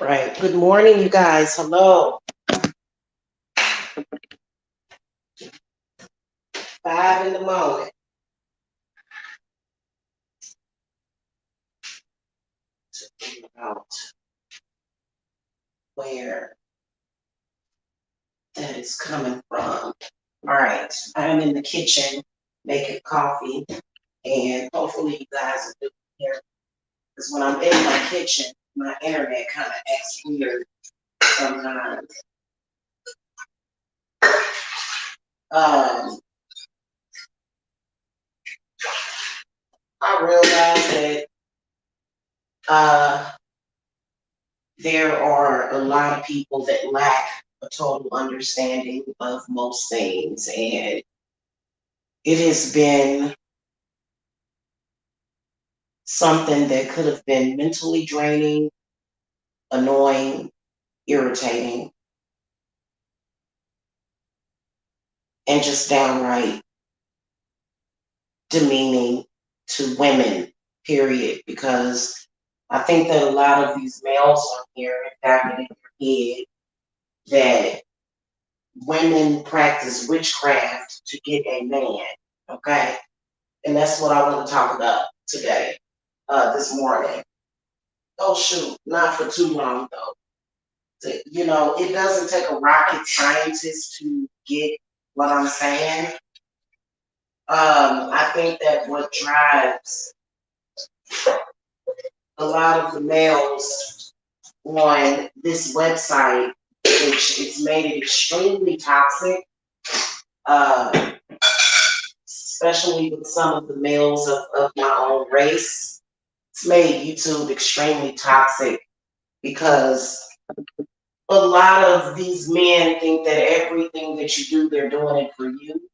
Right. Good morning, you guys. Hello. 5 in the morning. To figure out where that is coming from. All right. I'm in the kitchen making coffee, and hopefully you guys are doing here. Because when I'm in my kitchen, my internet kind of acts weird sometimes. Um, I realize that there are a lot of people that lack a total understanding of most things, and it has been something that could have been mentally draining, annoying, irritating, and just downright demeaning to women, period. Because I think that a lot of these males on here have it in their head that women practice witchcraft to get a man, okay? And that's what I want to talk about today, this morning. Oh, shoot, not for too long, though. It doesn't take a rocket scientist to get what I'm saying. I think that what drives a lot of the males on this website, which it's made it extremely toxic, uh, especially with some of the males of my own race. It's made YouTube extremely toxic because a lot of these men think that everything that you do, they're doing it for you.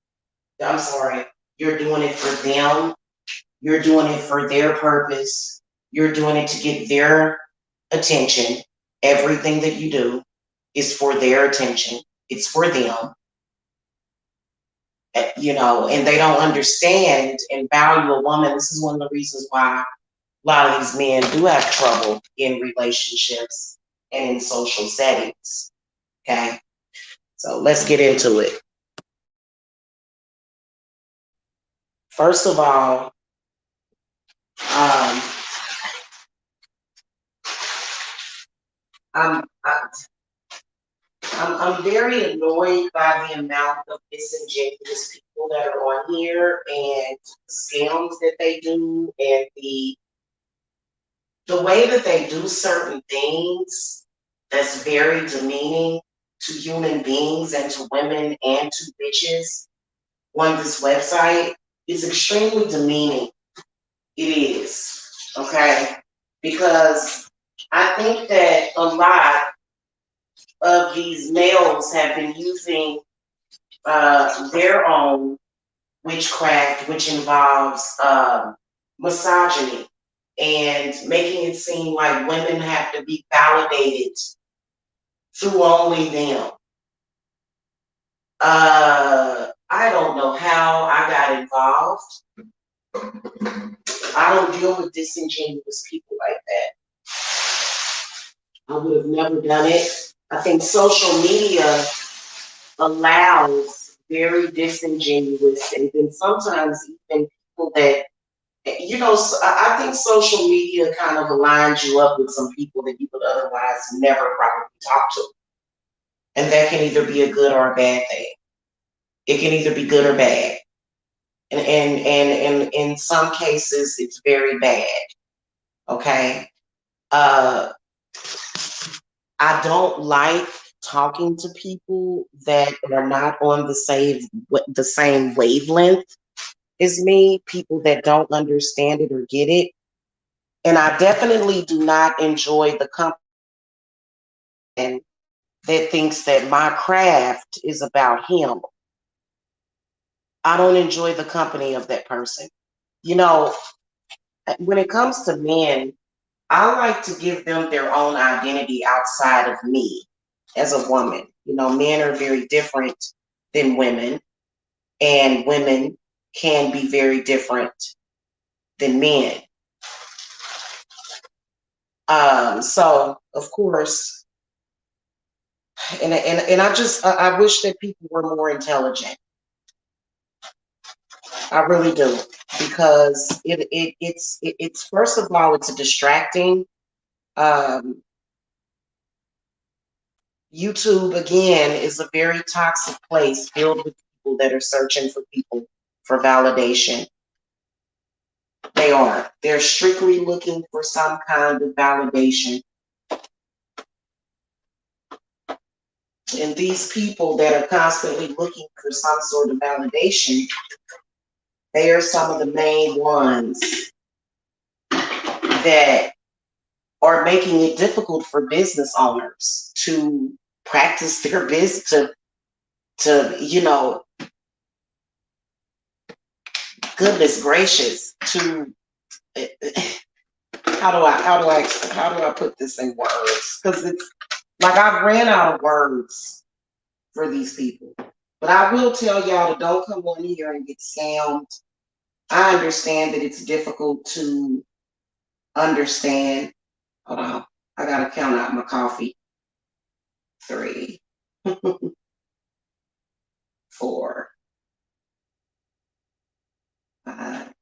I'm sorry, you're doing it for them. You're doing it for their purpose. You're doing it to get their attention. Everything that you do is for their attention. It's for them. And they don't understand and value a woman. This is one of the reasons why a lot of these men do have trouble in relationships and in social settings. Okay? So let's get into it. First of all, um, I'm, I'm very annoyed by the amount of disingenuous people that are on here and the scams that they do and the way that they do certain things that's very demeaning to human beings and to women and to bitches on this website is extremely demeaning. It is, okay? Because I think that a lot of these males have been using their own witchcraft, which involves misogyny and making it seem like women have to be validated through only them. I don't know how I got involved. I don't deal with disingenuous people like that. I would have never done it. I think social media allows very disingenuous and then sometimes even people that, I think social media kind of aligns you up with some people that you would otherwise never probably talk to. And that can either be a good or a bad thing. It can either be good or bad. And in some cases, it's very bad. Okay? I don't like talking to people that are not on the same wavelength as me, people that don't understand it or get it. And I definitely do not enjoy the company that thinks that my craft is about him. I don't enjoy the company of that person. When it comes to men, I like to give them their own identity outside of me as a woman. Men are very different than women, and women can be very different than men. So of course, and I wish that people were more intelligent. I really do, because it's first of all, it's a distracting. Um, YouTube again is a very toxic place filled with people that are searching for people for validation. They are. They're strictly looking for some kind of validation. And these people that are constantly looking for some sort of validation, they are some of the main ones that are making it difficult for business owners to practice their business, to goodness gracious, to how do I put this in words? Because it's like I've ran out of words for these people. But I will tell y'all to don't come on here and get scammed. I understand that it's difficult to understand. Hold on. I gotta count out my coffee. 3, 4, 5,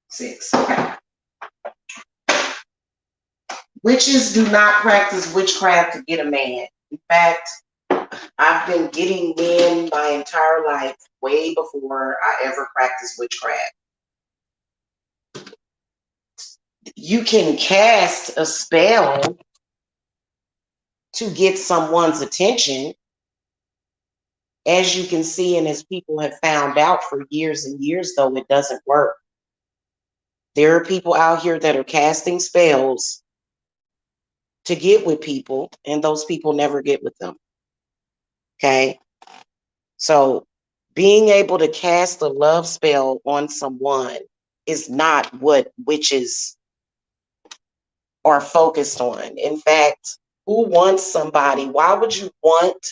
6. Okay. Witches do not practice witchcraft to get a man. In fact, I've been getting men my entire life, way before I ever practiced witchcraft. You can cast a spell to get someone's attention, as you can see, and as people have found out for years and years, though it doesn't work. There are people out here that are casting spells to get with people, and those people never get with them. Okay? So being able to cast a love spell on someone is not what witches are focused on. In fact, who wants somebody? Why would you want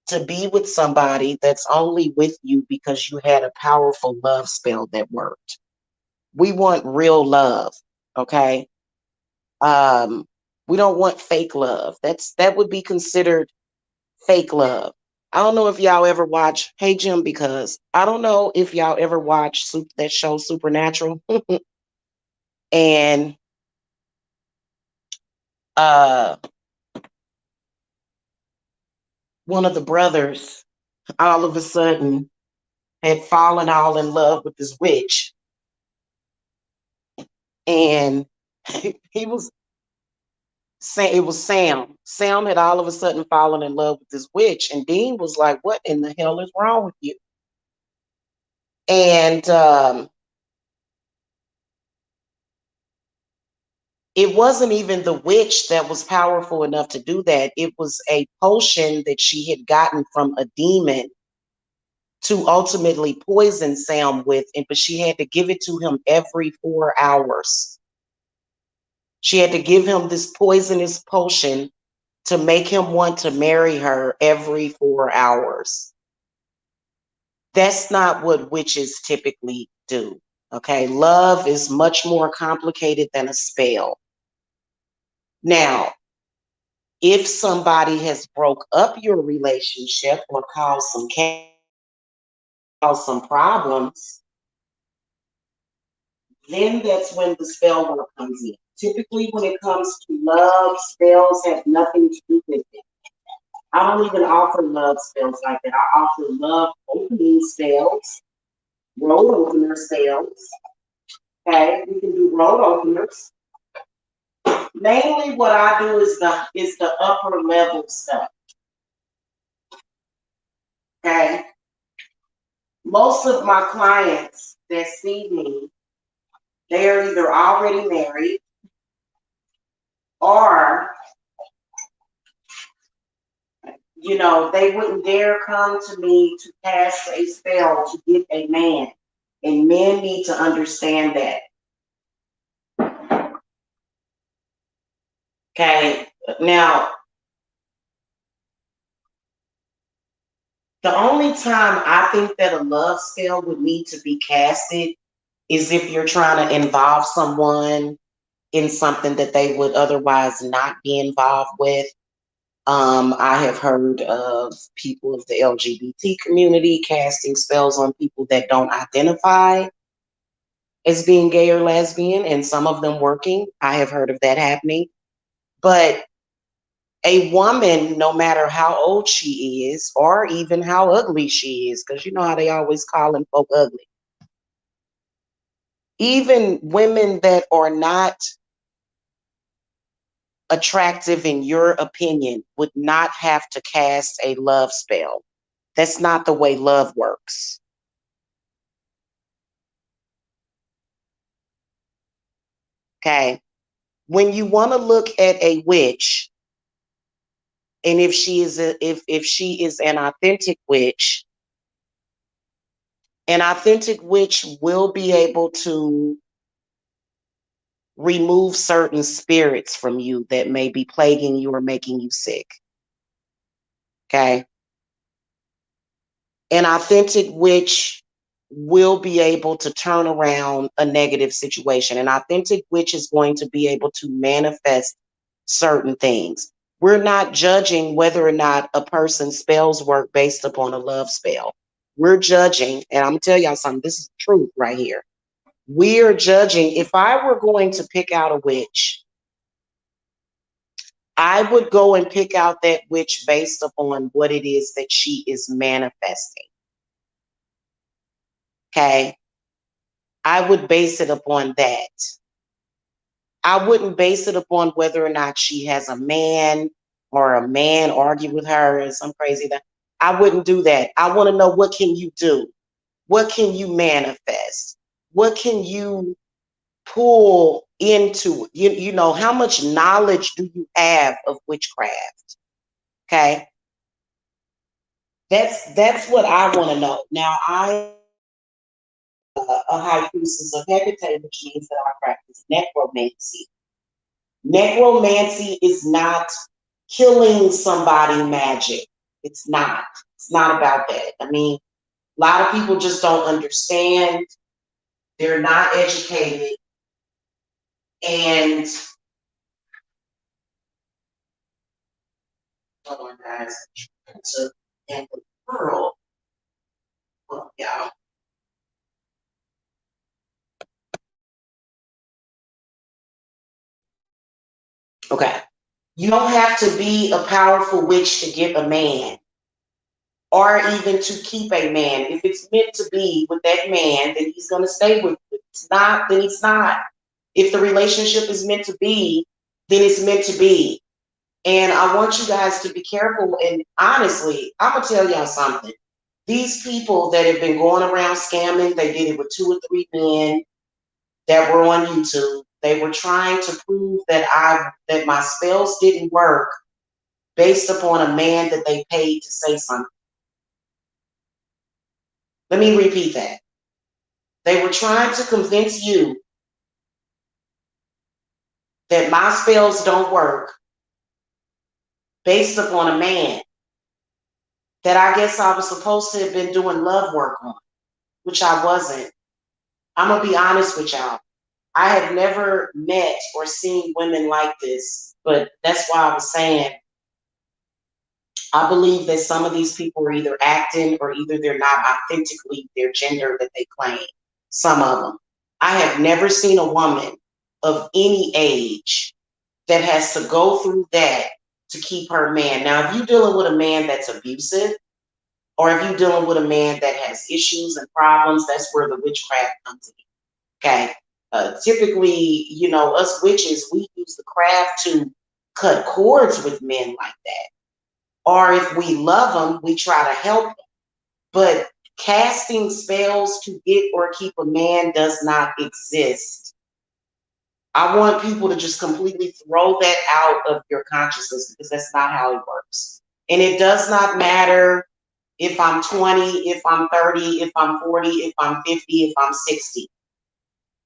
to be with somebody that's only with you because you had a powerful love spell that worked? We want real love, okay? We don't want fake love. That would be considered fake love. I don't know if y'all ever watch Hey Jim, because I don't know if y'all ever watch that show Supernatural. And uh one of the brothers all of a sudden had fallen all in love with this witch, and he was saying it was Sam. Sam had all of a sudden fallen in love with this witch, and Dean was like, "What in the hell is wrong with you?" And it wasn't even the witch that was powerful enough to do that. It was a potion that she had gotten from a demon to ultimately poison Sam with, but she had to give it to him every 4 hours. She had to give him this poisonous potion to make him want to marry her every 4 hours. That's not what witches typically do. Okay, love is much more complicated than a spell. Now, if somebody has broke up your relationship or caused some problems, then that's when the spell work comes in. Typically, when it comes to love, spells have nothing to do with it. I don't even offer love spells like that. I offer love opening spells, road opener spells. Okay, we can do road openers. Mainly, what I do is the upper level stuff. Okay, most of my clients that see me, they are either already married, or they wouldn't dare come to me to cast a spell to get a man. And men need to understand that. Okay, now, the only time I think that a love spell would need to be casted is if you're trying to involve someone in something that they would otherwise not be involved with. I have heard of people of the LGBT community casting spells on people that don't identify as being gay or lesbian, and some of them working. I have heard of that happening. But a woman, no matter how old she is, or even how ugly she is, because you know how they always calling folk ugly. Even women that are not attractive in your opinion would not have to cast a love spell. That's not the way love works. Okay. When you want to look at a witch, and if she is if she is an authentic witch will be able to remove certain spirits from you that may be plaguing you or making you sick. Okay. An authentic witch will be able to turn around a negative situation. An authentic witch is going to be able to manifest certain things. We're not judging whether or not a person's spells work based upon a love spell. We're judging, and I'm gonna tell y'all something, this is the truth right here. We're judging. If I were going to pick out a witch, I would go and pick out that witch based upon what it is that she is manifesting. Okay. I would base it upon that. I wouldn't base it upon whether or not she has a man or a man argue with her and some crazy that. I wouldn't do that. I want to know, what can you do? What can you manifest? What can you pull into? You know, how much knowledge do you have of witchcraft? Okay. That's what I want to know. Now I a high priestess of Hecate, which means that I practice necromancy. Necromancy is not killing somebody magic. It's not. It's not about that. I mean, a lot of people just don't understand. They're not educated. And hold on, guys. To and the world. Well, y'all. Okay. You don't have to be a powerful witch to get a man, or even to keep a man. If it's meant to be with that man, then he's going to stay with you. If it's not, then it's not. If the relationship is meant to be, then it's meant to be. And I want you guys to be careful. And honestly, I'm going to tell y'all something. These people that have been going around scamming, they did it with 2 or 3 men that were on YouTube. They were trying to prove that my spells didn't work based upon a man that they paid to say something. Let me repeat that. They were trying to convince you that my spells don't work based upon a man that I guess I was supposed to have been doing love work on, which I wasn't. I'm going to be honest with y'all. I have never met or seen women like this, but that's why I was saying I believe that some of these people are either acting or either they're not authentically their gender that they claim. Some of them. I have never seen a woman of any age that has to go through that to keep her man. Now, if you're dealing with a man that's abusive, or if you're dealing with a man that has issues and problems, that's where the witchcraft comes in. Okay. Typically, you know, us witches, we use the craft to cut cords with men like that. Or if we love them, we try to help them. But casting spells to get or keep a man does not exist. I want people to just completely throw that out of your consciousness, because that's not how it works. And it does not matter if I'm 20, if I'm 30, if I'm 40, if I'm 50, if I'm 60.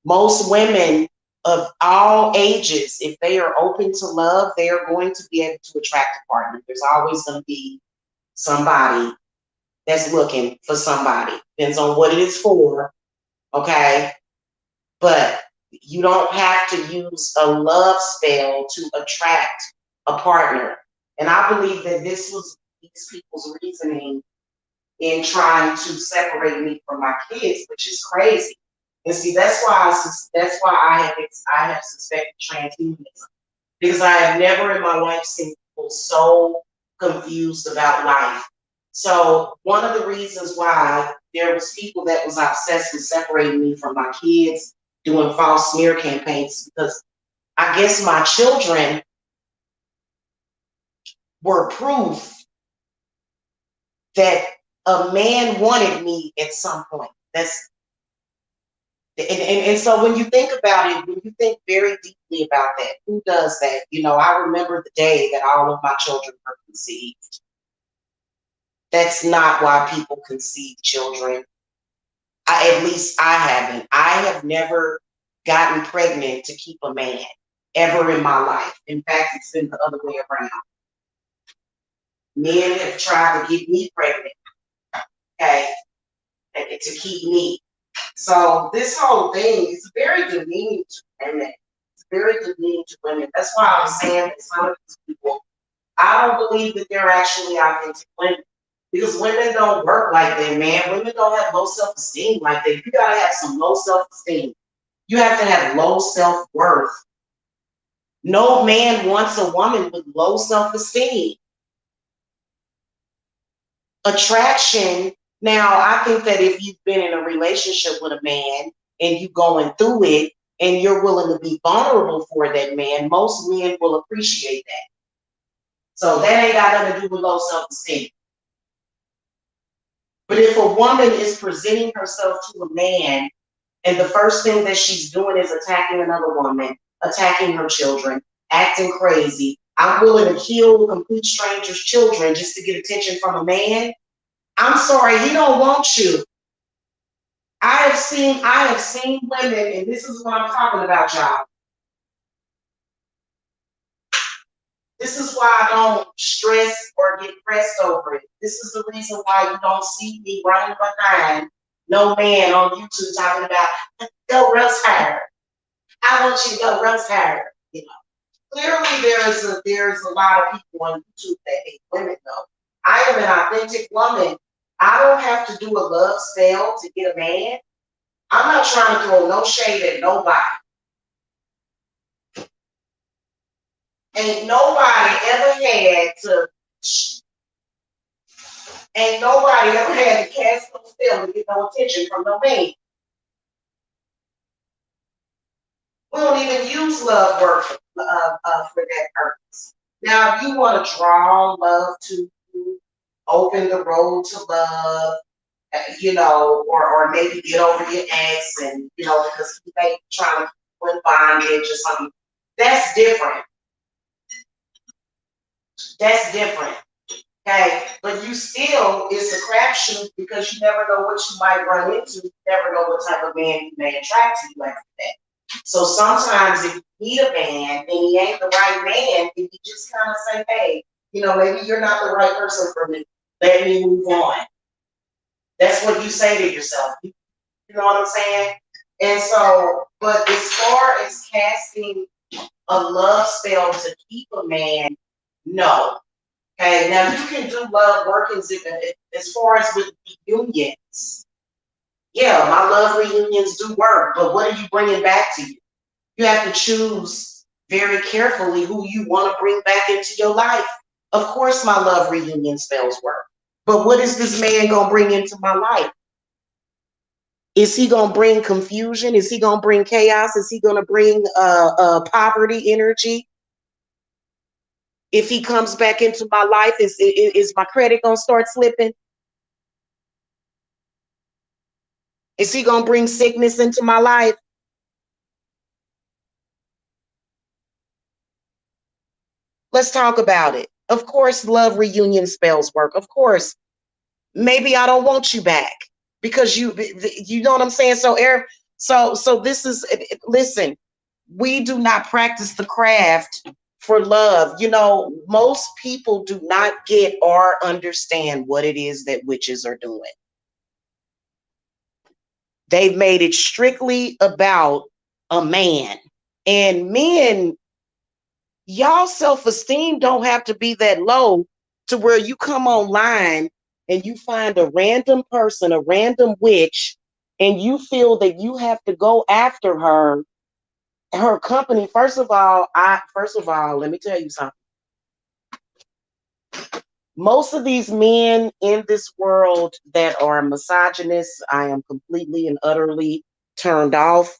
Most women of all ages, if they are open to love, they are going to be able to attract a partner. There's always going to be somebody that's looking for somebody. Depends on what it is for. Okay. but you don't have to use a love spell to attract a partner. And I believe that this was these people's reasoning in trying to separate me from my kids, which is crazy. And see, that's why I have suspected transhumanism, because I have never in my life seen people so confused about life. So one of the reasons why there was people that was obsessed with separating me from my kids, doing false smear campaigns, because I guess my children were proof that a man wanted me at some point. And so when you think about it, when you think very deeply about that, who does that? You know, I remember the day that all of my children were conceived. That's not why people conceive children. At least I haven't. I have never gotten pregnant to keep a man ever in my life. In fact, it's been the other way around. Men have tried to get me pregnant, okay, and to keep me. So this whole thing is very demeaning to women. It's very demeaning to women. That's why I'm saying that some of these people, I don't believe that they're actually authentic women. Because women don't work like that, man. Women don't have low self-esteem like that. You gotta have some low self-esteem. You have to have low self-worth. No man wants a woman with low self-esteem. Attraction. Now, I think that if you've been in a relationship with a man and you going through it and you're willing to be vulnerable for that man, most men will appreciate that. So that ain't got nothing to do with low self-esteem. But if a woman is presenting herself to a man and the first thing that she's doing is attacking another woman, attacking her children, acting crazy, I'm willing to kill complete strangers' children just to get attention from a man, I'm sorry, he don't want you. I have seen women, and this is what I'm talking about, y'all. This is why I don't stress or get pressed over it. This is the reason why you don't see me running behind no man on YouTube talking about go roast her. I want you to go roast her. You know, clearly there's a lot of people on YouTube that hate women though. I am an authentic woman. I don't have to do a love spell to get a man. I'm not trying to throw no shade at nobody. Ain't nobody ever had to Ain't nobody ever had to cast no spell to get no attention from no man. We don't even use love work for that purpose. Now, if you want to draw love to you, open the road to love, you know, or maybe get over your ex and, you know, because he may be trying to keep you in bondage or something, that's different. That's different. Okay, but you still, it's a crapshoot because you never know what you might run into. You never know what type of man you may attract to you after that. So sometimes if you meet a man and he ain't the right man, then you just kind of say, hey, you know, maybe you're not the right person for me. Let me move on. That's what you say to yourself. You know what I'm saying? And so, but as far as casting a love spell to keep a man, no. Okay, now you can do love workings as far as with reunions. Yeah, my love reunions do work, but what are you bringing back to you? You have to choose very carefully who you want to bring back into your life. Of course, my love reunion spells work, but what is this man going to bring into my life? Is he going to bring confusion? Is he going to bring chaos? Is he going to bring poverty energy? If he comes back into my life, is my credit going to start slipping? Is he going to bring sickness into my life? Let's talk about it. Of course, love reunion spells work. Of course, maybe I don't want you back because you know what I'm saying? So, Eric, so this is, listen, we do not practice the craft for love. You know, most people do not get or understand what it is that witches are doing. They've made it strictly about a man. And men, y'all self-esteem don't have to be that low to where you come online and you find a random person, a random witch, and you feel that you have to go after her company. First of all, let me tell you something. Most of these men in this world that are misogynists, I am completely and utterly turned off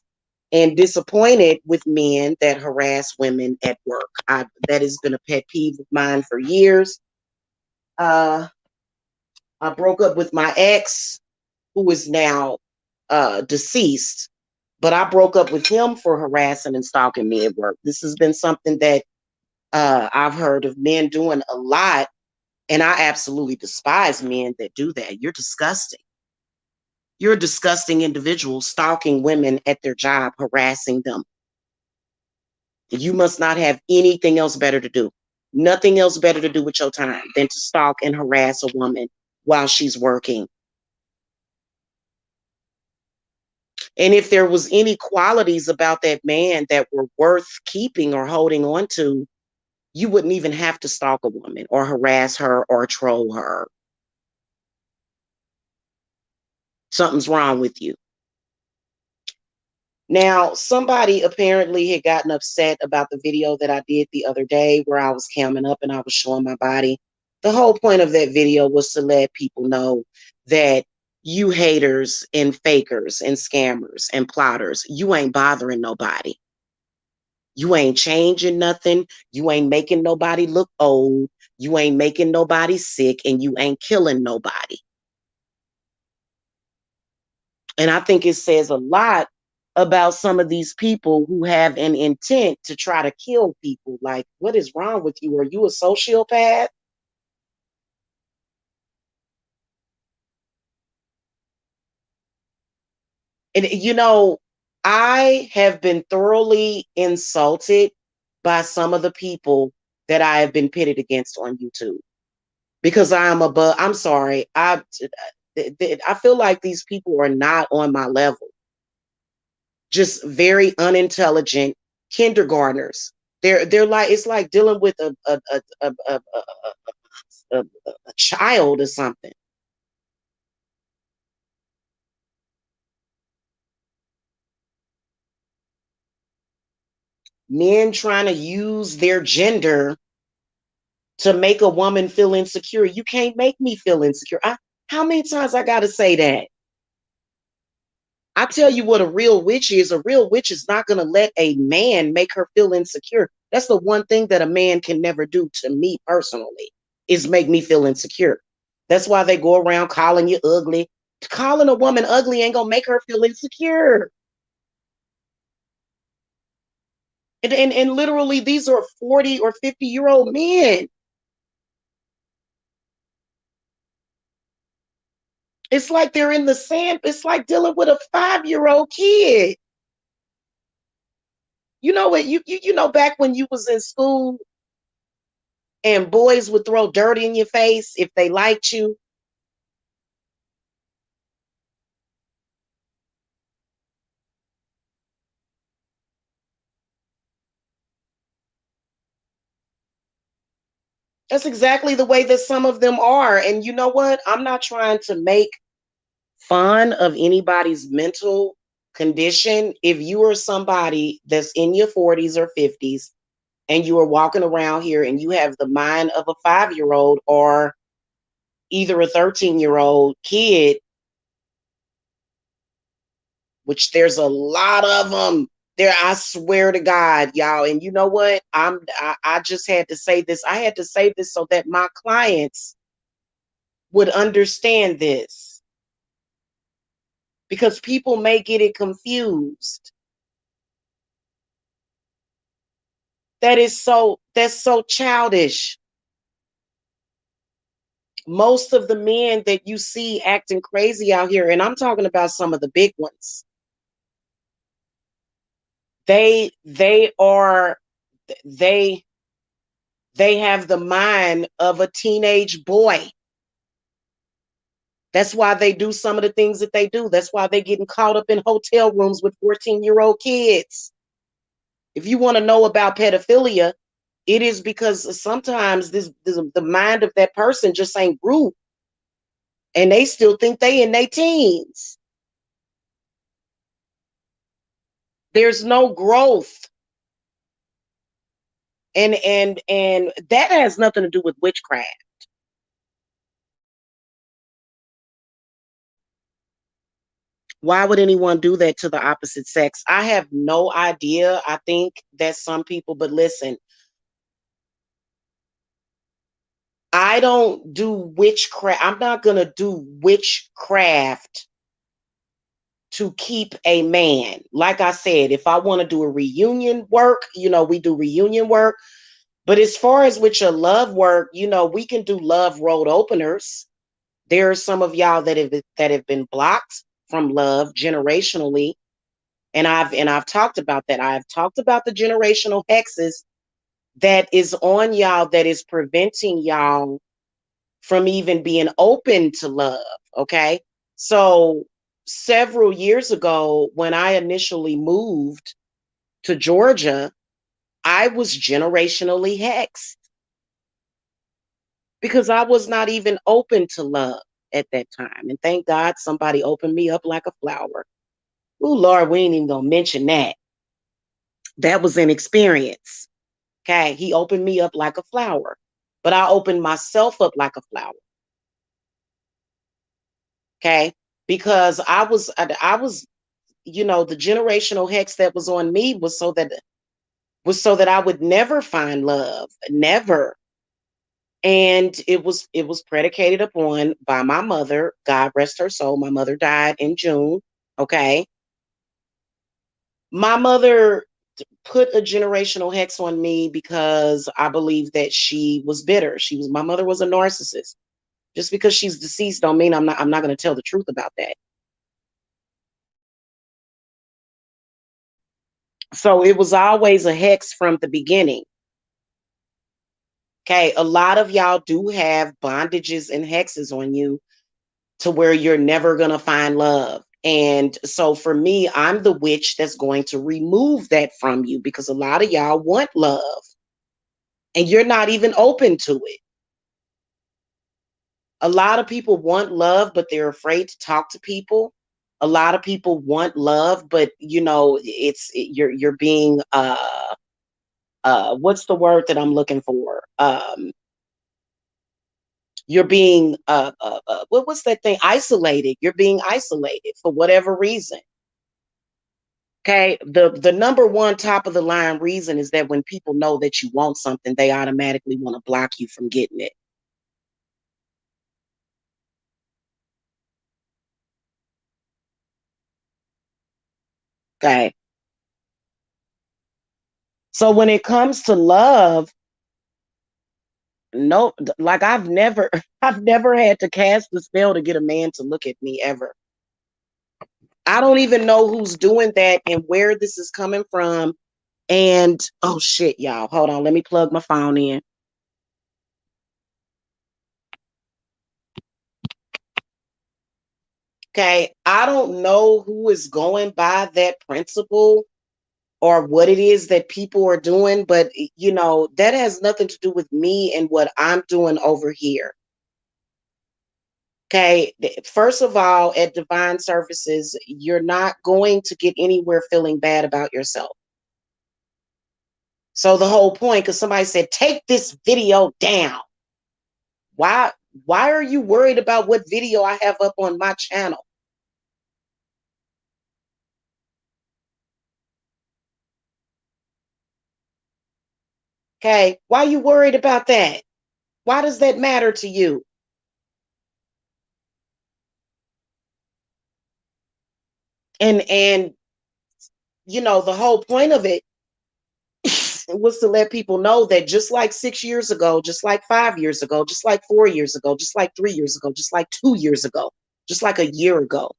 and disappointed with men that harass women at work. That has been a pet peeve of mine for years. Uh, I broke up with my ex, who is now deceased, but I broke up with him for harassing and stalking me at work. This has been something that I've heard of men doing a lot, and I absolutely despise men that do that. You're disgusting. You're a disgusting individual stalking women at their job, harassing them. You must not have anything else better to do. Nothing else better to do with your time than to stalk and harass a woman while she's working. And if there was any qualities about that man that were worth keeping or holding on to, you wouldn't even have to stalk a woman or harass her or troll her. Something's wrong with you. Now, somebody apparently had gotten upset about the video that I did the other day where I was camming up and I was showing my body. The whole point of that video was to let people know that you haters and fakers and scammers and plotters, you ain't bothering nobody. You ain't changing nothing. You ain't making nobody look old. You ain't making nobody sick, and you ain't killing nobody. And I think it says a lot about some of these people who have an intent to try to kill people. Like, what is wrong with you? Are you a sociopath? And I have been thoroughly insulted by some of the people that I have been pitted against on YouTube because I'm sorry. I feel like these people are not on my level. Just very unintelligent kindergartners. They're like, it's like dealing with a child or something. Men trying to use their gender to make a woman feel insecure. You can't make me feel insecure. How many times I got to say that? I tell you what a real witch is. A real witch is not going to let a man make her feel insecure. That's the one thing that a man can never do to me personally, is make me feel insecure. That's why they go around calling you ugly. Calling a woman ugly ain't going to make her feel insecure. And literally, these are 40 or 50-year-old men. It's like they're in the sand. It's like dealing with a 5-year-old kid. You know what? You know back when you was in school and boys would throw dirt in your face if they liked you. That's exactly the way that some of them are. And you know what? I'm not trying to make fun of anybody's mental condition. If you are somebody that's in your 40s or 50s and you are walking around here and you have the mind of a 5-year-old or either a 13-year-old kid, which there's a lot of them there, I swear to God, y'all. And you know what? I just had to say this. I had to say this so that my clients would understand this, because people may get it confused. That's so childish. Most of the men that you see acting crazy out here, and I'm talking about some of the big ones, they are they they have the mind of a teenage boy. That's why they do some of the things that they do. That's why they're getting caught up in hotel rooms with 14-year-old kids. If you want to know about pedophilia, it is because sometimes the mind of that person just ain't grew, and they still think they in their teens. There's no growth. And that has nothing to do with witchcraft. Why would anyone do that to the opposite sex? I have no idea. I think that some people, but listen, I don't do witchcraft. I'm not going to do witchcraft to keep a man. Like I said, if I want to do a reunion work, we do reunion work. But as far as with your love work, we can do love road openers. There are some of y'all that have been blocked from love generationally. And I've talked about that. I've talked about the generational hexes that is on y'all, that is preventing y'all from even being open to love. Okay. So several years ago, when I initially moved to Georgia, I was generationally hexed because I was not even open to love at that time. And thank God somebody opened me up like a flower. Oh, Lord, we ain't even gonna mention that. That was an experience. Okay. He opened me up like a flower, but I opened myself up like a flower. Okay. Because I was, the generational hex that was on me was so that I would never find love. Never. And it was predicated upon by my mother. God rest her soul. My mother died in June. Okay. My mother put a generational hex on me because I believe that she was bitter. My mother was a narcissist. Just because she's deceased don't mean I'm not going to tell the truth about that. So it was always a hex from the beginning. Okay, a lot of y'all do have bondages and hexes on you to where you're never going to find love. And so for me, I'm the witch that's going to remove that from you, because a lot of y'all want love and you're not even open to it. A lot of people want love, but they're afraid to talk to people. A lot of people want love, but you're being what's the word that I'm looking for? You're being what's that thing? Isolated. You're being isolated for whatever reason. Okay, the number one top of the line reason is that when people know that you want something, they automatically want to block you from getting it. Okay. So when it comes to love, no, like I've never I've never had to cast the spell to get a man to look at me ever. I don't even know who's doing that and where this is coming from. And oh shit, y'all, hold on, let me plug my phone in. Okay, I don't know who is going by that principle or what it is that people are doing, but that has nothing to do with me and what I'm doing over here. Okay, first of all, at Divine Services, you're not going to get anywhere feeling bad about yourself. So the whole point, because somebody said, take this video down. Why? Why are you worried about what video I have up on my channel? Okay, why are you worried about that? Why does that matter to you? And the whole point of it was to let people know that just like 6 years ago, just like 5 years ago, just like 4 years ago, just like 3 years ago, just like 2 years ago, just like a year ago,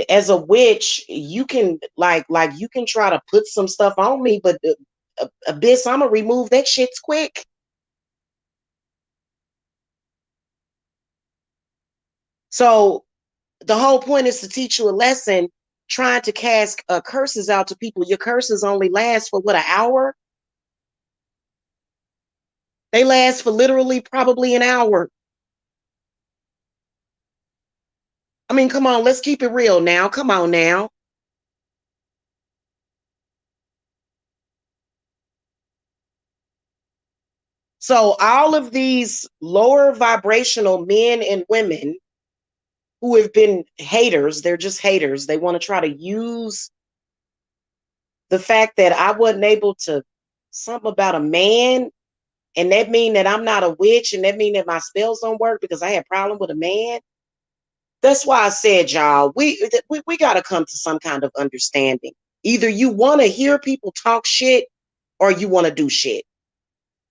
as a witch, you can like you can try to put some stuff on me, but abyss, I'm gonna remove that shit's quick. So the whole point is to teach you a lesson, trying to cast curses out to people. Your curses only last for what, an hour? They last for literally probably an hour. I mean, come on, let's keep it real now. Come on now. So all of these lower vibrational men and women who have been haters, they're just haters. They want to try to use the fact that I wasn't able to something about a man, and that mean that I'm not a witch, and that mean that my spells don't work because I had a problem with a man. That's why I said, y'all, we got to come to some kind of understanding. Either you want to hear people talk shit or you want to do shit.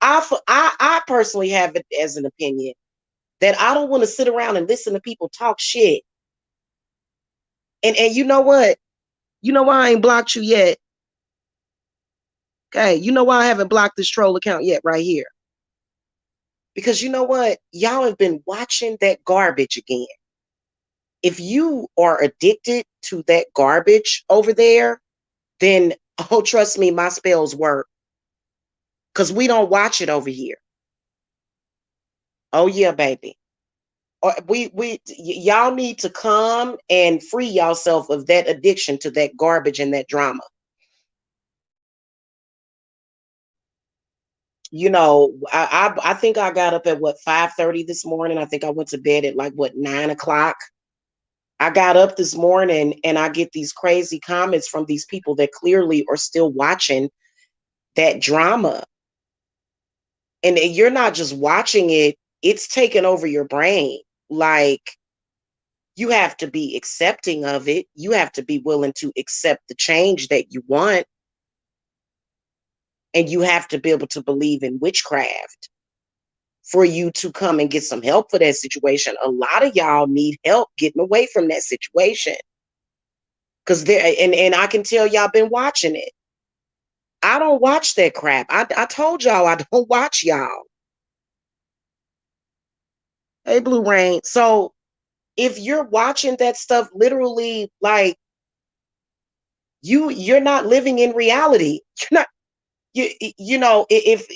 I personally have it as an opinion that I don't want to sit around and listen to people talk shit. And you know what? You know why I ain't blocked you yet? Okay, you know why I haven't blocked this troll account yet right here? Because you know what? Y'all have been watching that garbage again. If you are addicted to that garbage over there, then oh, trust me, my spells work. Because we don't watch it over here. Oh yeah, baby. Or y'all need to come and free yourself of that addiction to that garbage and that drama. You know, I think I got up at what, 5:30 this morning. I think I went to bed at like what, 9 o'clock. I got up this morning and I get these crazy comments from these people that clearly are still watching that drama. And you're not just watching it, it's taking over your brain. Like, you have to be accepting of it. You have to be willing to accept the change that you want. And you have to be able to believe in witchcraft for you to come and get some help for that situation. A lot of y'all need help getting away from that situation. Cause there, and I can tell y'all been watching it. I don't watch that crap. I told y'all I don't watch y'all. Hey, Blue Rain. So if you're watching that stuff, literally, like, you're not living in reality. You're not, you know, if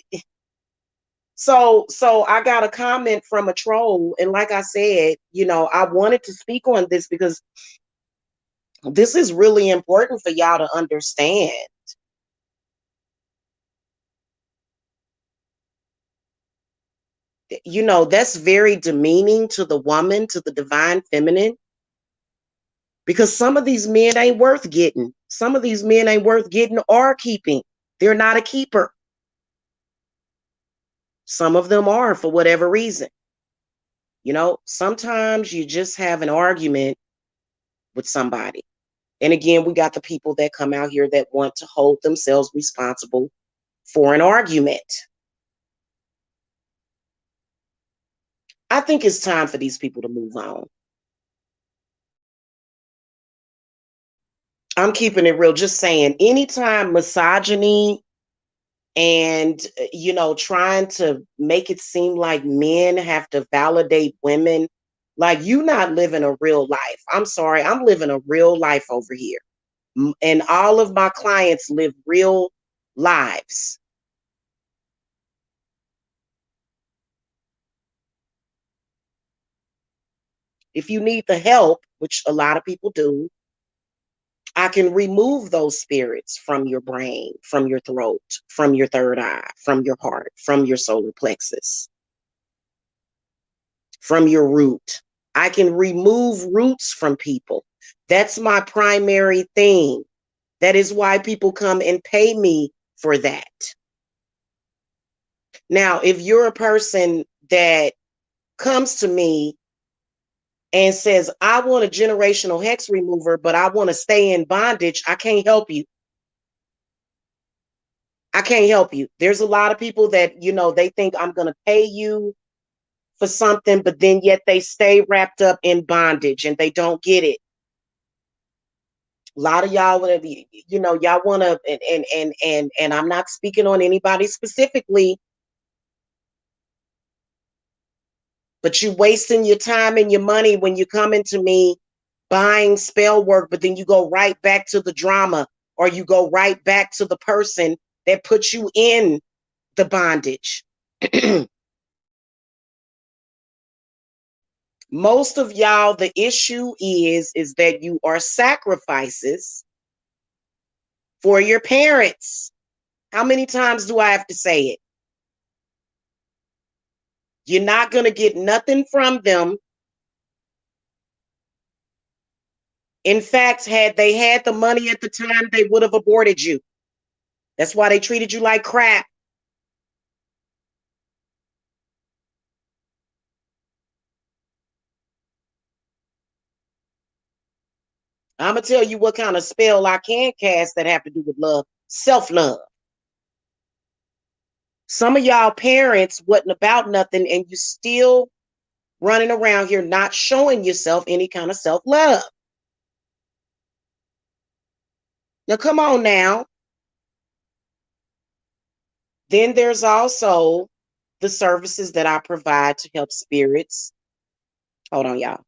so I got a comment from a troll, and like I said, you know, I wanted to speak on this because this is really important for y'all to understand. You know, that's very demeaning to the woman, to the divine feminine, because some of these men ain't worth getting. Some of these men ain't worth getting or keeping. They're not a keeper. Some of them are, for whatever reason. You know, sometimes you just have an argument with somebody. And again, we got the people that come out here that want to hold themselves responsible for an argument. I think it's time for these people to move on. I'm keeping it real, just saying, anytime misogyny and, you know, trying to make it seem like men have to validate women, like, you not living a real life. I'm sorry, I'm living a real life over here. And all of my clients live real lives. If you need the help, which a lot of people do, I can remove those spirits from your brain, from your throat, from your third eye, from your heart, from your solar plexus, from your root. I can remove roots from people. That's my primary thing. That is why people come and pay me for that. Now, if you're a person that comes to me and says, I want a generational hex remover, but I want to stay in bondage, I can't help you. I can't help you. There's a lot of people that, you know, they think I'm going to pay you for something, but then yet they stay wrapped up in bondage and they don't get it. A lot of y'all, you know, y'all want to, and I'm not speaking on anybody specifically, But you wasting your time and your money when you come into me buying spell work, but then you go right back to the drama, or you go right back to the person that put you in the bondage. Most of y'all, the issue is that you are sacrifices for your parents. How many times do I have to say it? You're not going to get nothing from them. In fact, had they had the money at the time, they would have aborted you. That's why they treated you like crap. I'm going to tell you what kind of spell I can cast that have to do with love. Self-love. Some of y'all parents wasn't about nothing, and you still running around here not showing yourself any kind of self-love. Now, come on now. Then there's also the services that I provide to help spirits. Hold on, y'all.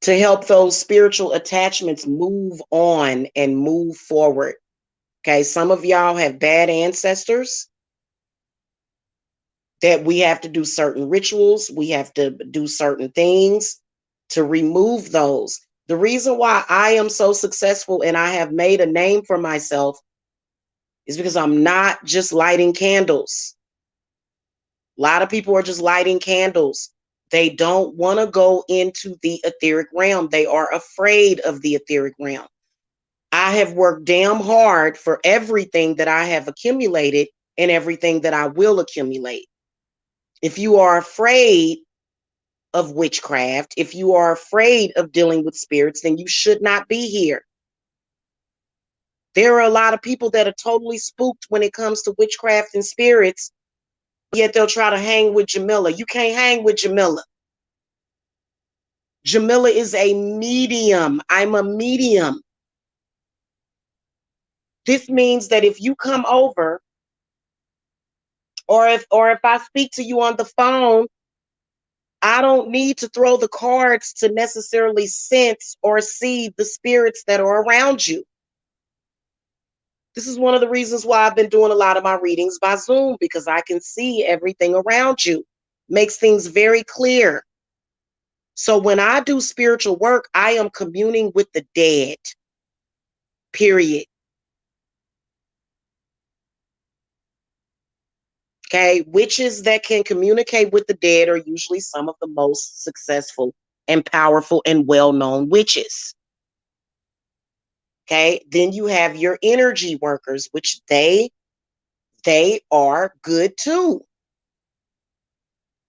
To help those spiritual attachments move on and move forward. Okay, some of y'all have bad ancestors that we have to do certain rituals. We have to do certain things to remove those. The reason why I am so successful and I have made a name for myself is because I'm not just lighting candles. A lot of people are just lighting candles. They don't want to go into the etheric realm. They are afraid of the etheric realm. I have worked damn hard for everything that I have accumulated and everything that I will accumulate. If you are afraid of witchcraft, if you are afraid of dealing with spirits, then you should not be here. There are a lot of people that are totally spooked when it comes to witchcraft and spirits, yet they'll try to hang with Jamila. You can't hang with Jamila. Jamila is a medium. I'm a medium. This means that if you come over, or if I speak to you on the phone, I don't need to throw the cards to necessarily sense or see the spirits that are around you. This is one of the reasons why I've been doing a lot of my readings by Zoom, because I can see everything around you. Makes things very clear. So when I do spiritual work, I am communing with the dead. Period. Okay, witches that can communicate with the dead are usually some of the most successful and powerful and well-known witches. Okay, then you have your energy workers, which they are good too.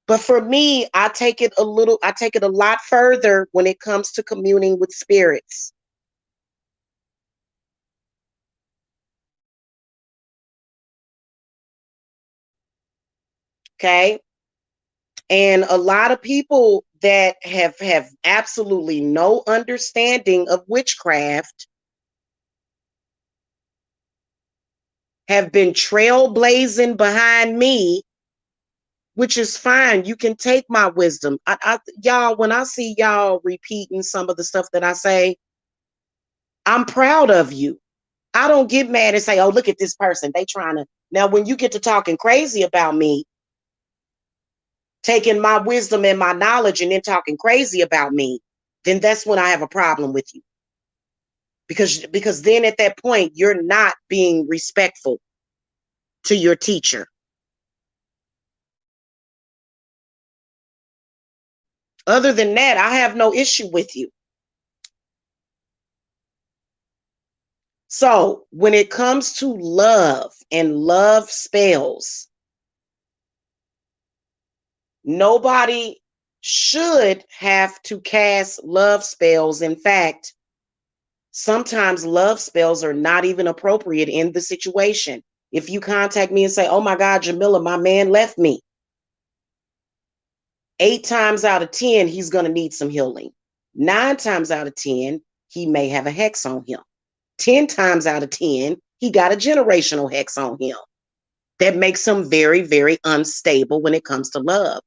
But for me, I take it a lot further when it comes to communing with spirits. Okay. And a lot of people that have absolutely no understanding of witchcraft have been trailblazing behind me, which is fine. You can take my wisdom. Y'all, when I see y'all repeating some of the stuff that I say, I'm proud of you. I don't get mad and say, oh, look at this person. They trying to. Now, when you get to talking crazy about me, taking my wisdom and my knowledge and then talking crazy about me, then that's when I have a problem with you. Because then at that point, you're not being respectful to your teacher. Other than that, I have no issue with you. So when it comes to love and love spells, nobody should have to cast love spells. In fact, sometimes love spells are not even appropriate in the situation. If you contact me and say, oh my God, Jamila, my man left me, 8 times out of 10, he's going to need some healing. 9 times out of 10, he may have a hex on him. 10 times out of 10, he got a generational hex on him. that makes him very, very unstable when it comes to love.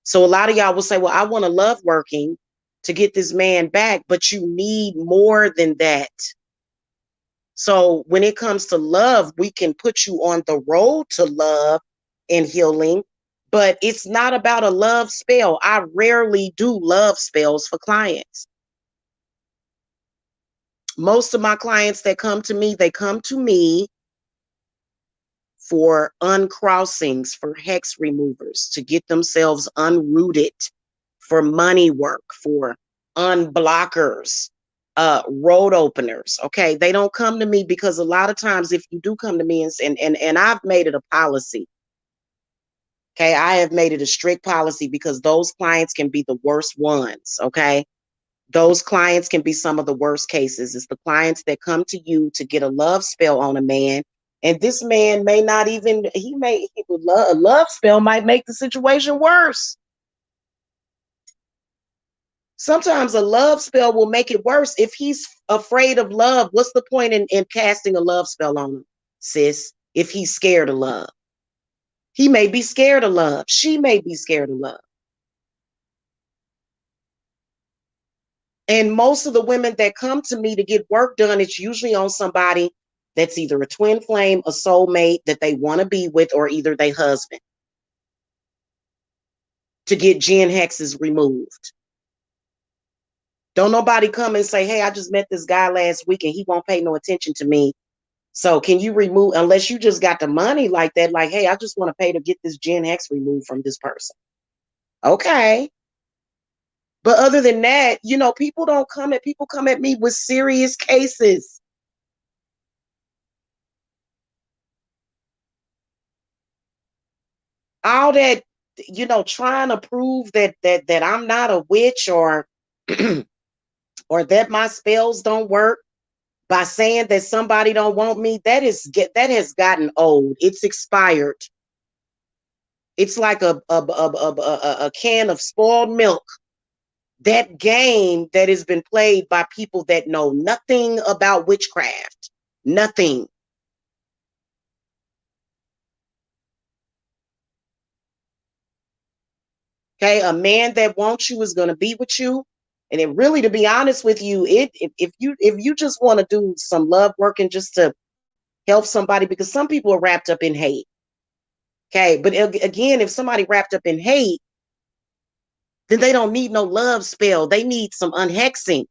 So a lot of y'all will say, well, I want to love working to get this man back, but you need more than that. So when it comes to love, we can put you on the road to love and healing, but it's not about a love spell. I rarely do love spells for clients. Most of my clients that come to me, they come to me for uncrossings, for hex removers, to get themselves unrooted, for money work, for unblockers, road openers. Okay. They don't come to me because a lot of times if you do come to me and I've made it a policy. Okay. I have made it a strict policy because those clients can be the worst ones. Okay. Those clients can be some of the worst cases. It's the clients that come to you to get a love spell on a man. And this man may not even, a love spell might make the situation worse. Sometimes a love spell will make it worse. If he's afraid of love, what's the point in casting a love spell on him, sis? If he's scared of love, he may be scared of love. She may be scared of love. And most of the women that come to me to get work done, it's usually on somebody that's either a twin flame, a soulmate that they want to be with, or either their husband, to get gen hexes removed. Don't nobody come and say, hey, I just met this guy last week and he won't pay no attention to me. So can you remove, unless you just got the money like that, like, hey, I just want to pay to get this gen hex removed from this person. Okay. But other than that, people come at me with serious cases. All that, trying to prove that I'm not a witch or or that my spells don't work by saying that somebody don't want me, that has gotten old. It's expired. It's like a can of spoiled milk. That game that has been played by people that know nothing about witchcraft. Nothing. Okay, a man that wants you is going to be with you. And it really, to be honest with you, if you just want to do some love work and just to help somebody, because some people are wrapped up in hate. Okay, but again, if somebody wrapped up in hate, then they don't need no love spell. They need some unhexing.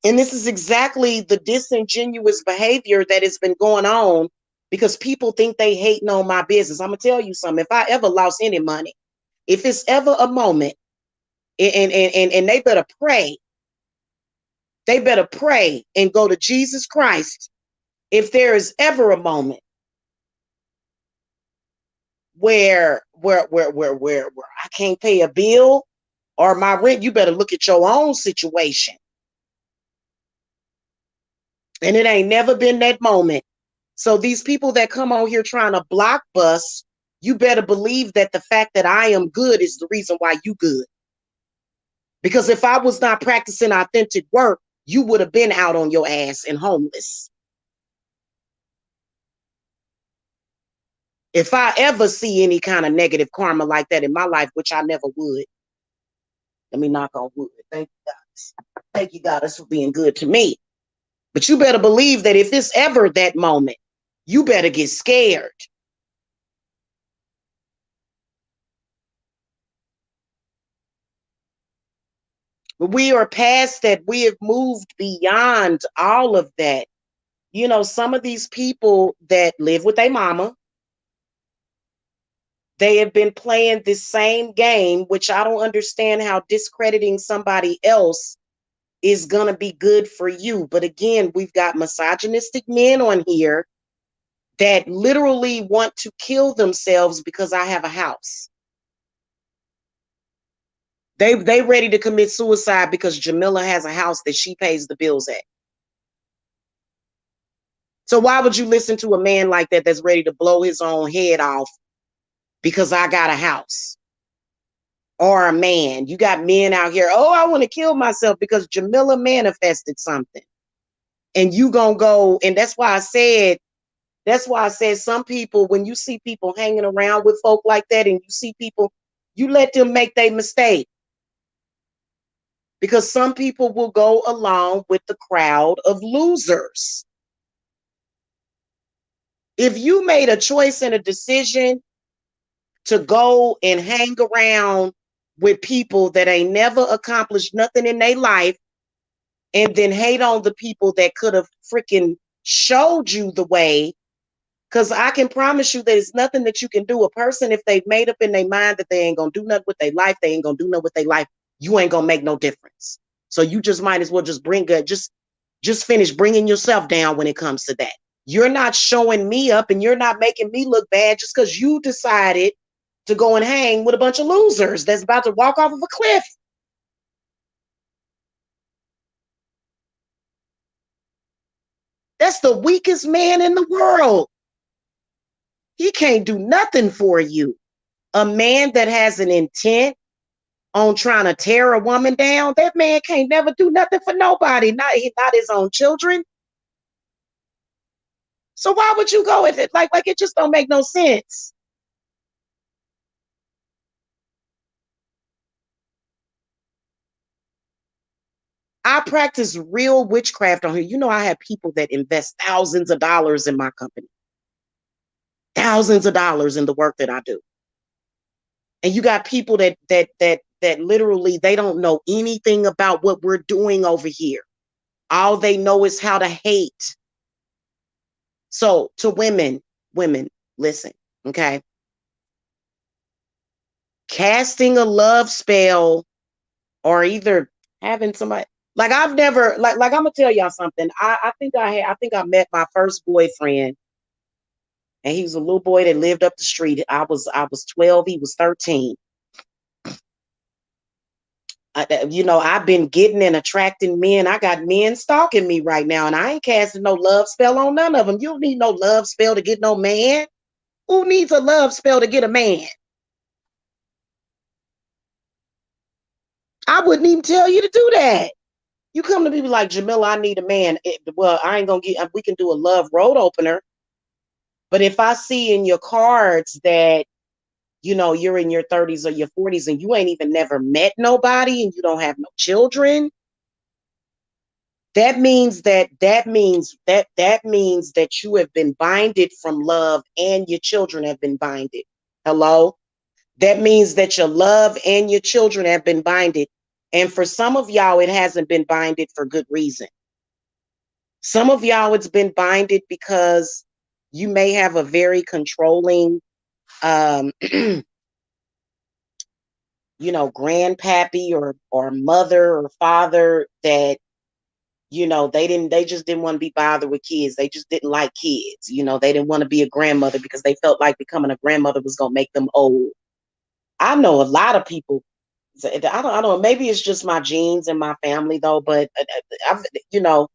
And this is exactly the disingenuous behavior that has been going on because people think they hating on my business. I'm gonna tell you something. If I ever lost any money, if it's ever a moment, and they better pray and go to Jesus Christ. If there is ever a moment where I can't pay a bill or my rent, you better look at your own situation. And it ain't never been that moment. So these people that come on here trying to block bust, you better believe that the fact that I am good is the reason why you good. Because if I was not practicing authentic work, you would have been out on your ass and homeless. If I ever see any kind of negative karma like that in my life, which I never would, let me knock on wood. Thank you, guys. Thank you, God, for being good to me. But you better believe that if it's ever that moment, you better get scared. But we are past that. We have moved beyond all of that. Some of these people that live with their mama, they have been playing this same game, which I don't understand how discrediting somebody else is going to be good for you. But again, we've got misogynistic men on here that literally want to kill themselves because I have a house. They ready to commit suicide because Jamila has a house that she pays the bills at. So why would you listen to a man like that that's ready to blow his own head off because I got a house? or a man. You got men out here, oh, I want to kill myself because Jamila manifested something. And you gonna go, and that's why I said some people, when you see people hanging around with folk like that, and you see people, you let them make their mistake. Because some people will go along with the crowd of losers. If you made a choice and a decision to go and hang around with people that ain't never accomplished nothing in their life, and then hate on the people that could have freaking showed you the way, because I can promise you there's nothing that you can do. A person, if they've made up in their mind that they ain't gonna do nothing with their life, they ain't gonna do nothing with their life, you ain't gonna make no difference. So you just might as well just just finish bringing yourself down when it comes to that. You're not showing me up and you're not making me look bad just because you decided to go and hang with a bunch of losers that's about to walk off of a cliff. That's the weakest man in the world. He can't do nothing for you. A man that has an intent on trying to tear a woman down, that man can't never do nothing for nobody, not his own children. So why would you go with it? Like it just don't make no sense. I practice real witchcraft on here. You know, I have people that invest thousands of dollars in my company, thousands of dollars in the work that I do. And you got people that literally they don't know anything about what we're doing over here. All they know is how to hate. So to women, listen, okay? Casting a love spell or either having somebody like I've never like I'm gonna tell y'all something. I think I met my first boyfriend, and he was a little boy that lived up the street. I was 12, he was 13. You know, I've been getting and attracting men. I got men stalking me right now, and I ain't casting no love spell on none of them. You don't need no love spell to get no man. Who needs a love spell to get a man? I wouldn't even tell you to do that. You come to me like, Jamila, I need a man. Well, I ain't gonna get. We can do a love road opener, but if I see in your cards that you know you're in your 30s or your 40s and you ain't even never met nobody and you don't have no children, that means that you have been binded from love and your children have been binded. Hello? That means that your love and your children have been binded. And for some of y'all, it hasn't been binded for good reason. Some of y'all, it's been binded because you may have a very controlling, you know, grandpappy or mother or father that they just didn't want to be bothered with kids. They just didn't like kids. You know, they didn't want to be a grandmother because they felt like becoming a grandmother was gonna make them old. I know a lot of people. I don't know. Maybe it's just my genes and my family though. But I've, you know,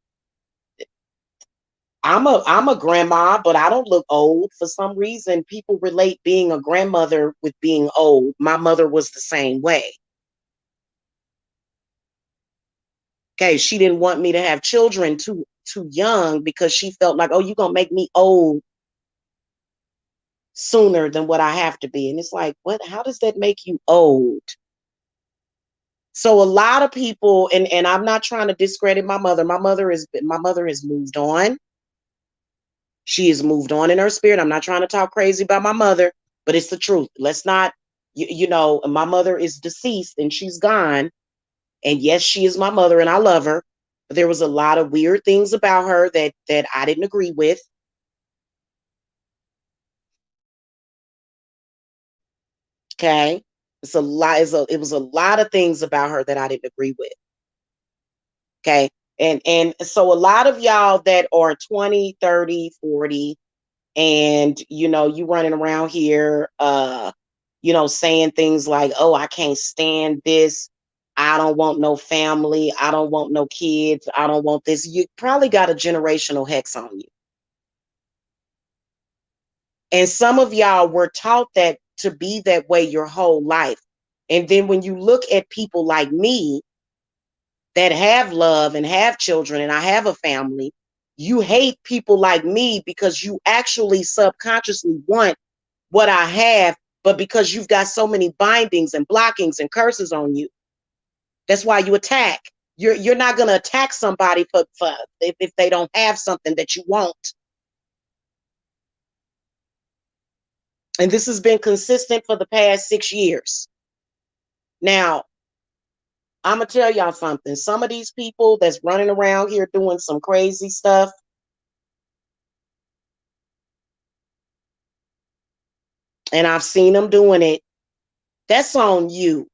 I'm a grandma, but I don't look old. For some reason, people relate being a grandmother with being old. My mother was the same way. Okay, she didn't want me to have children too young because she felt like, oh, you're gonna make me old sooner than what I have to be. And it's like, what? How does that make you old? So a lot of people, and I'm not trying to discredit my mother. My mother has moved on. She has moved on in her spirit. I'm not trying to talk crazy about my mother, but it's the truth. Let's not, my mother is deceased and she's gone. And yes, she is my mother and I love her. But there was a lot of weird things about her that I didn't agree with. Okay. It was a lot of things about her that I didn't agree with. Okay. And so a lot of y'all that are 20, 30, 40, and you running around here saying things like, oh, I can't stand this. I don't want no family. I don't want no kids. I don't want this. You probably got a generational hex on you. And some of y'all were taught that to be that way your whole life. And then when you look at people like me that have love and have children and I have a family, you hate people like me because you actually subconsciously want what I have, but because you've got so many bindings and blockings and curses on you, that's why you attack. You're not going to attack somebody for if they don't have something that you want. And this has been consistent for the past 6 years. Now, I'm going to tell y'all something. Some of these people that's running around here doing some crazy stuff, and I've seen them doing it, that's on you.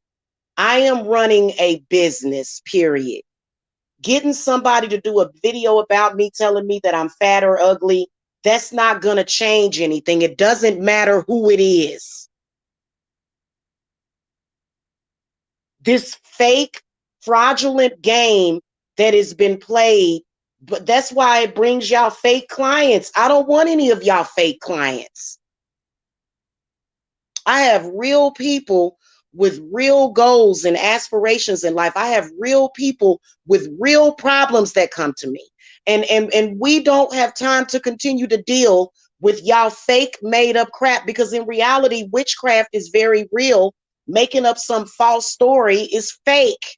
I am running a business, period. Getting somebody to do a video about me telling me that I'm fat or ugly, that's not going to change anything. It doesn't matter who it is. This fake, fraudulent game that has been played, but that's why it brings y'all fake clients. I don't want any of y'all fake clients. I have real people with real goals and aspirations in life. I have real people with real problems that come to me. And we don't have time to continue to deal with y'all fake made up crap, because in reality, witchcraft is very real. Making up some false story is fake.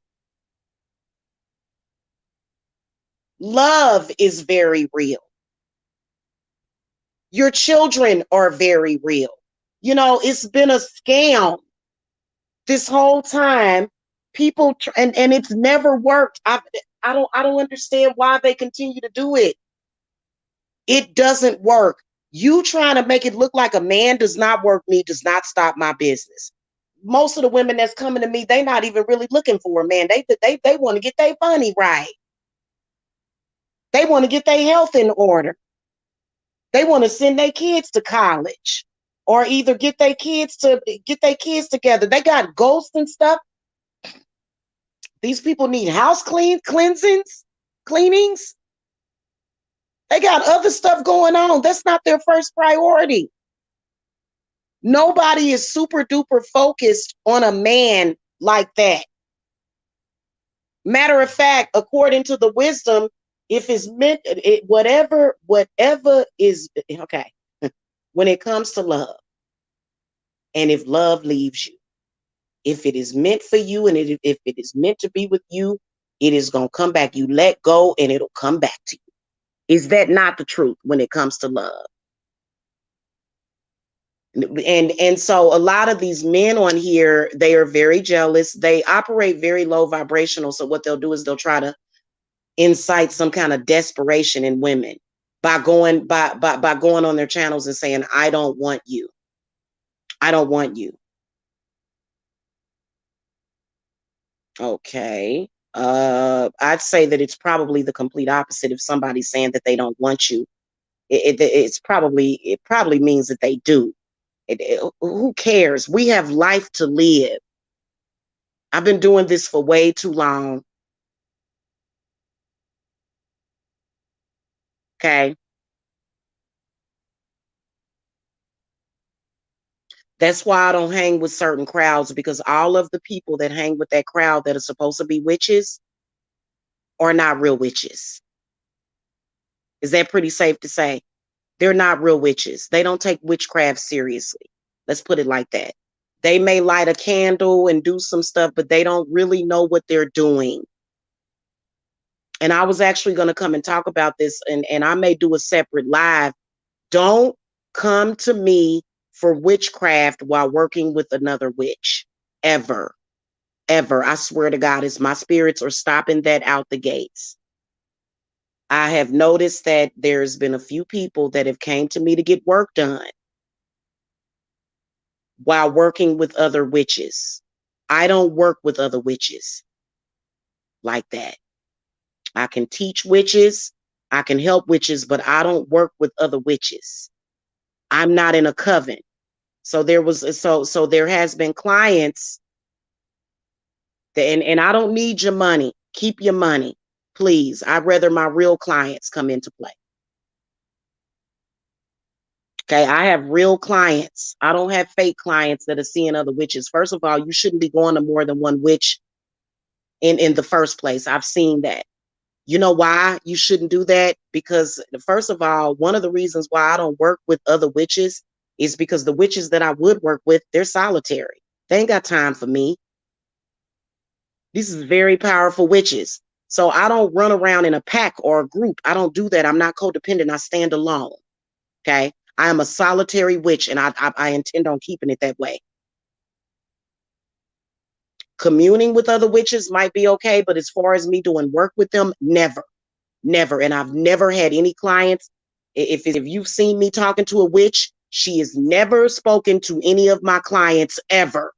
Love is very real. Your children are very real. You know, it's been a scam this whole time. People and it's never worked. I don't understand why they continue to do it. It doesn't work. You trying to make it look like a man does not work me does not stop my business. Most of the women that's coming to me, they not even really looking for a man. They want to get their money right. They want to get their health in order. They want to send their kids to college, or either get their kids together. They got ghosts and stuff. These people need house cleanings. They got other stuff going on. That's not their first priority. Nobody is super duper focused on a man like that. Matter of fact, according to the wisdom, if it's meant, whatever is okay, when it comes to love, and if love leaves you, if it is meant for you and if it is meant to be with you, it is going to come back. You let go and it'll come back to you. Is that not the truth when it comes to love? And so a lot of these men on here, they are very jealous. They operate very low vibrational. So what they'll do is they'll try to incite some kind of desperation in women by going on their channels and saying, I don't want you. I don't want you. Okay. I'd say that it's probably the complete opposite. If somebody's saying that they don't want you, it probably means that they do. Who cares? We have life to live. I've been doing this for way too long. Okay. That's why I don't hang with certain crowds, because all of the people that hang with that crowd that are supposed to be witches are not real witches. Is that pretty safe to say? They're not real witches. They don't take witchcraft seriously. Let's put it like that. They may light a candle and do some stuff, but they don't really know what they're doing. And I was actually going to come and talk about this, and I may do a separate live. Don't come to me for witchcraft while working with another witch. Ever. Ever. I swear to God, my spirits are stopping that out the gates. I have noticed that there's been a few people that have came to me to get work done while working with other witches. I don't work with other witches like that. I can teach witches, I can help witches, but I don't work with other witches. I'm not in a coven. So there has been clients that, and I don't need your money. Keep your money, please. I'd rather my real clients come into play. Okay, I have real clients. I don't have fake clients that are seeing other witches. First of all, you shouldn't be going to more than one witch in the first place. I've seen that. You know why you shouldn't do that? Because first of all, one of the reasons why I don't work with other witches is because the witches that I would work with, they're solitary. They ain't got time for me. These is very powerful witches. So I don't run around in a pack or a group. I don't do that. I'm not codependent. I stand alone. Okay. I am a solitary witch, and I intend on keeping it that way. Communing with other witches might be okay, but as far as me doing work with them, never, never. And I've never had any clients. If you've seen me talking to a witch, she has never spoken to any of my clients ever.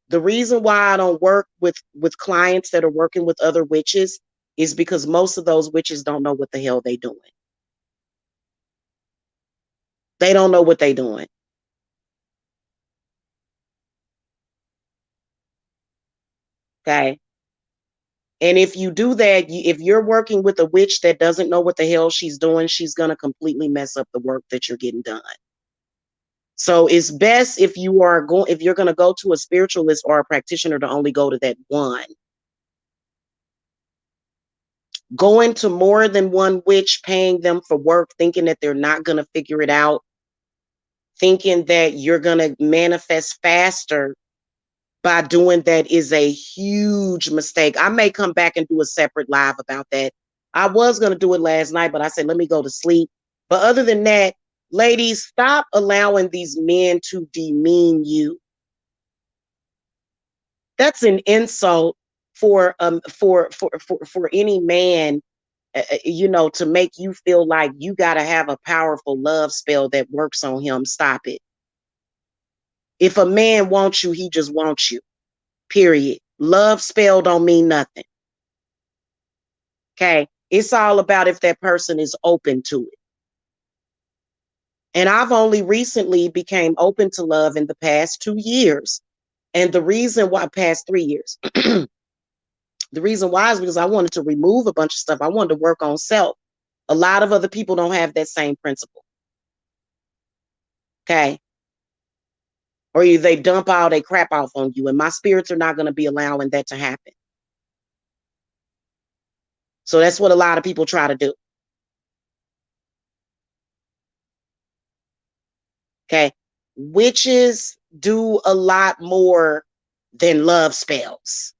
The reason why I don't work with clients that are working with other witches is because most of those witches don't know what the hell they doing. They don't know what they doing. Okay. And if you do that, if you're working with a witch that doesn't know what the hell she's doing, she's going to completely mess up the work that you're getting done. So it's best if if you're going to go to a spiritualist or a practitioner, to only go to that one. Going to more than one witch, paying them for work, thinking that they're not going to figure it out, thinking that you're going to manifest faster by doing that, is a huge mistake. I may come back and do a separate live about that. I was going to do it last night, but I said, let me go to sleep. But other than that, ladies, stop allowing these men to demean you. That's an insult for any man, to make you feel like you got to have a powerful love spell that works on him. Stop it. If a man wants you, he just wants you. Period. Love spell don't mean nothing. Okay. It's all about if that person is open to it. And I've only recently became open to love in the past 2 years. And the reason why, past 3 years, the reason why is because I wanted to remove a bunch of stuff. I wanted to work on self. A lot of other people don't have that same principle. Okay. Or they dump all their crap off on you. And my spirits are not going to be allowing that to happen. So that's what a lot of people try to do. Okay. Witches do a lot more than love spells.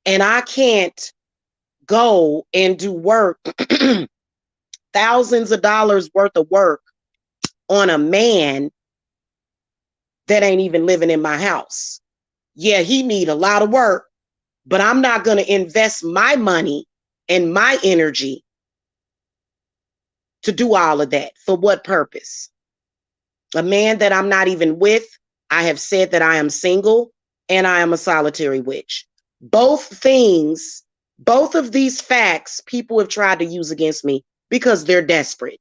And I can't go and do work, thousands of dollars worth of work on a man that ain't even living in my house. Yeah, he need a lot of work, but I'm not going to invest my money and my energy to do all of that. For what purpose? A man that I'm not even with. I have said that I am single and I am a solitary witch. Both things, both of these facts, people have tried to use against me because they're desperate.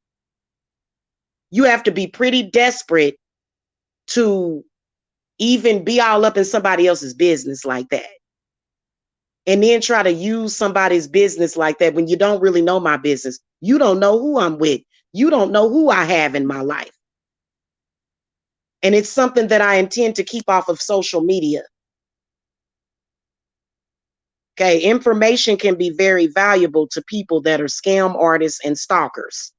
You have to be pretty desperate to even be all up in somebody else's business like that. And then try to use somebody's business like that when you don't really know my business. You don't know who I'm with. You don't know who I have in my life. And it's something that I intend to keep off of social media. Okay, information can be very valuable to people that are scam artists and stalkers.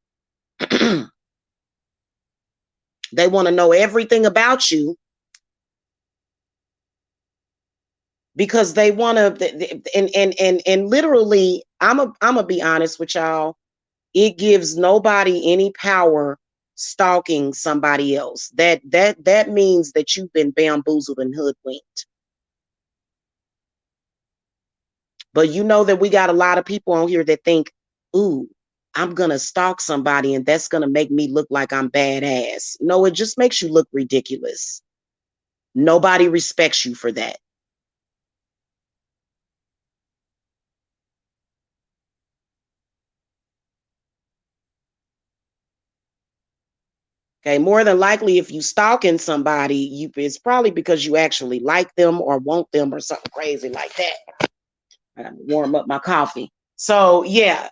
They want to know everything about you because they want to, and literally, I'm gonna be honest with y'all. It gives nobody any power stalking somebody else. That means that you've been bamboozled and hoodwinked. But you know that we got a lot of people on here that think, ooh, I'm going to stalk somebody and that's going to make me look like I'm badass. No, it just makes you look ridiculous. Nobody respects you for that. Okay, more than likely, if you stalking somebody, it's probably because you actually like them or want them or something crazy like that. I gotta warm up my coffee. So yeah,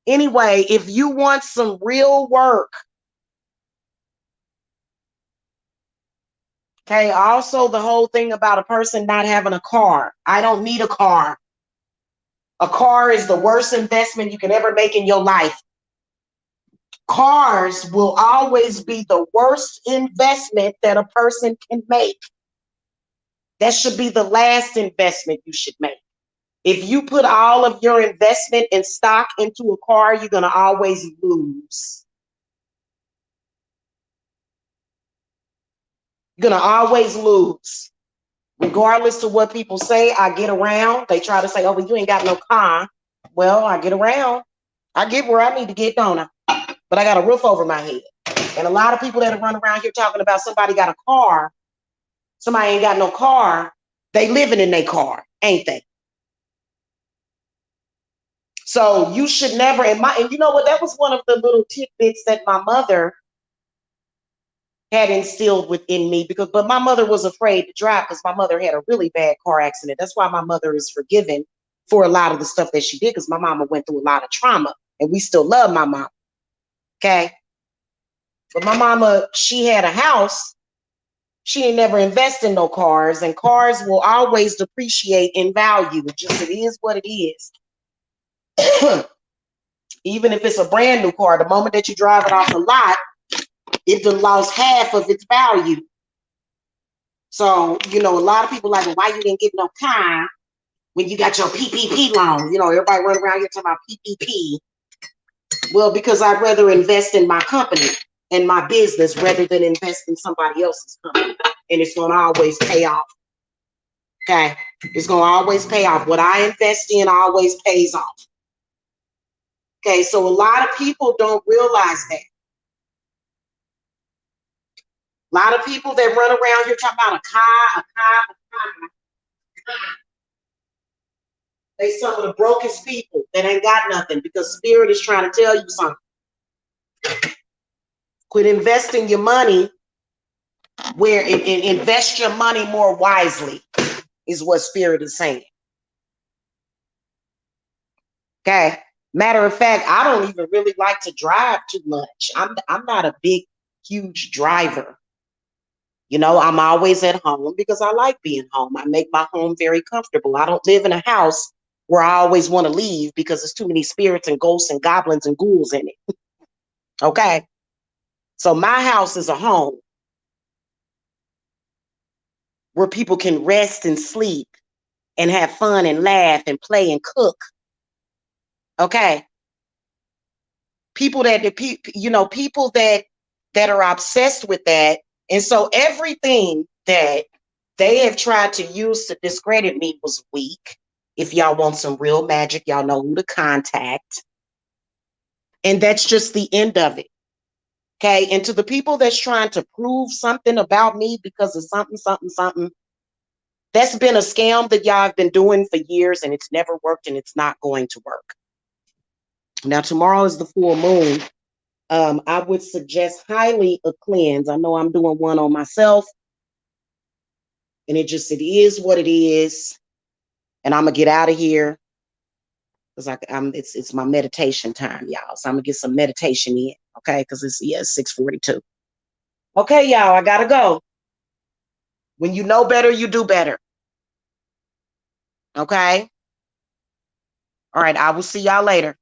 anyway, if you want some real work, okay, also the whole thing about a person not having a car. I don't need a car. A car is the worst investment you can ever make in your life. Cars will always be the worst investment that a person can make. That should be the last investment you should make. If you put all of your investment in stock into a car, you're going to always lose. You're going to always lose. Regardless of what people say, I get around. They try to say, oh, well, you ain't got no car. Well, I get around. I get where I need to get, don't I? But I got a roof over my head. And a lot of people that run around here talking about somebody got a car, somebody ain't got no car, they living in their car, ain't they? So you should never, and you know what, that was one of the little tidbits that my mother had instilled within me, but my mother was afraid to drive because my mother had a really bad car accident. That's why my mother is forgiven for a lot of the stuff that she did, because my mama went through a lot of trauma, and we still love my mom. Okay. But my mama, she had a house. She ain't never invest in no cars, and cars will always depreciate in value. It is what it is. Even if it's a brand new car, the moment that you drive it off the lot, it done lost half of its value. So, a lot of people like, well, why you didn't get no car when you got your PPP loan? Everybody run around here talking about PPP. Well, because I'd rather invest in my company and my business rather than invest in somebody else's company. And it's going to always pay off. Okay? It's going to always pay off. What I invest in always pays off. Okay? So a lot of people don't realize that. A lot of people that run around here talking about a car. They some of the brokest people that ain't got nothing, because spirit is trying to tell you something. Quit investing your money where invest your money more wisely is what spirit is saying. Okay. Matter of fact, I don't even really like to drive too much. I'm not a big, huge driver. I'm always at home because I like being home. I make my home very comfortable. I don't live in a house where I always want to leave because there's too many spirits and ghosts and goblins and ghouls in it. Okay. So my house is a home where people can rest and sleep and have fun and laugh and play and cook. Okay. People that are obsessed with that. And so everything that they have tried to use to discredit me was weak. If y'all want some real magic, y'all know who to contact. And that's just the end of it. Okay. And to the people that's trying to prove something about me because of something, that's been a scam that y'all have been doing for years, and it's never worked, and it's not going to work. Now, tomorrow is the full moon. I would suggest highly a cleanse. I know I'm doing one on myself, and it is what it is. And I'm gonna get out of here because it's my meditation time, y'all. So I'm gonna get some meditation in, okay? Because it's 6:42. Okay, y'all, I gotta go. When you know better, you do better. Okay. All right, I will see y'all later.